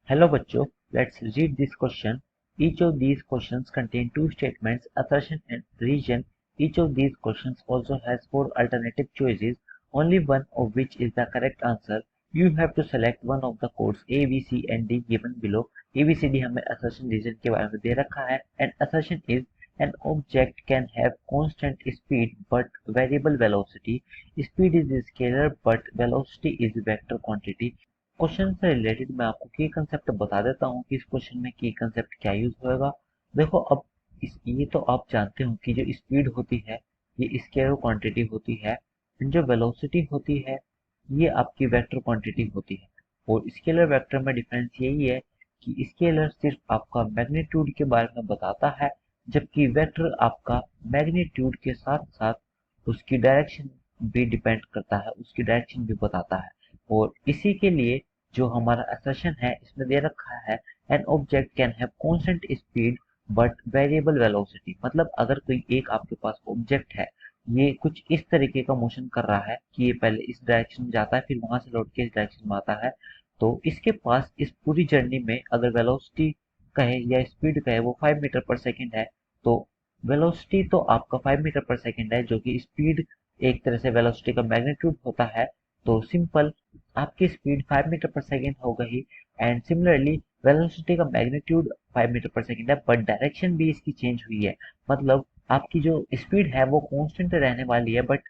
Hello बच्चों, let's read this question. Each of these questions contain two statements, assertion and reason. Each of these questions also has four alternative choices, only one of which is the correct answer. You have to select one of the codes A, B, C and D given below. A, B, C, D हमें assertion reason के बारे में दे रखा है and assertion is an object can have constant speed but variable velocity. Speed is scalar but velocity is vector quantity. Question से related मैं आपको की कंसेप्ट बता देता हूँ कि इस क्वेश्चन में की कंसेप्ट क्या यूज होगा। देखो अब ये तो आप जानते हो कि जो स्पीड होती है ये स्केलर क्वांटिटी होती है, जो वेलोसिटी होती है ये आपकी वेक्टर क्वांटिटी होती है। और स्केलर वेक्टर में डिफरेंस यही है कि स्केलर सिर्फ आपका मैग्नीट्यूड के बारे में बताता है, जबकि वेक्टर आपका मैग्नीट्यूड के साथ साथ उसकी डायरेक्शन भी डिपेंड करता है, उसकी डायरेक्शन भी बताता है। और इसी के लिए जो हमारा assertion है इसमें दे रखा है an object can have constant speed but variable velocity. मतलब अगर कोई एक आपके पास ऑब्जेक्ट है, ये कुछ इस तरीके का मोशन कर रहा है कि ये पहले इस डायरेक्शन में जाता है फिर वहां से लौट के इस डायरेक्शन में आता है, तो इसके पास इस पूरी जर्नी में अगर वेलोसिटी कहे या स्पीड कहे वो 5 मीटर पर सेकेंड है, तो वेलोसिटी तो आपका 5 मीटर पर सेकेंड है जो कि स्पीड एक तरह से वेलोसिटी का मैग्नीट्यूड होता है। तो सिंपल आपकी स्पीड 5 मीटर पर सेकेंड हो गई एंड सिमिलरली वेलोसिटी का मैग्नीट्यूड 5 मीटर पर सेकेंड है बट डायरेक्शन भी इसकी चेंज हुई है। मतलब आपकी जो स्पीड है वो कांस्टेंट रहने वाली है बट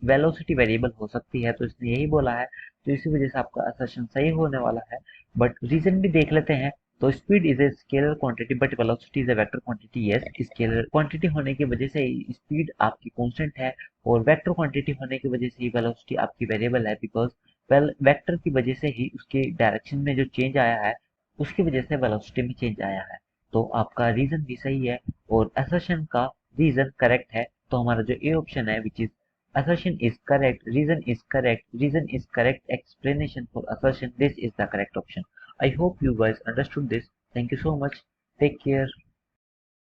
वेलोसिटी वेरिएबल हो सकती है, तो इसने यही बोला है, तो इसी वजह से आपका असर्शन सही होने वाला है। बट रीजन भी देख लेते हैं। तो speed is a scalar quantity but velocity is a vector quantity. Yes, scalar quantity होने की वजह से स्पीड आपकी कांस्टेंट है और वेक्टर क्वांटिटी होने की वजह से ही वेलोसिटी आपकी वेरिएबल है, बिकॉज वेक्टर की वजह से ही उसके डायरेक्शन में जो चेंज आया है उसकी वजह से वेलोसिटी में चेंज आया है। तो आपका रीजन भी सही है और असर्शन का रीजन करेक्ट है। तो हमारा जो ए ऑप्शन है which is assertion is correct, reason is correct, explanation for assertion, this is the correct option. I hope you guys understood this. Thank you so much. Take care.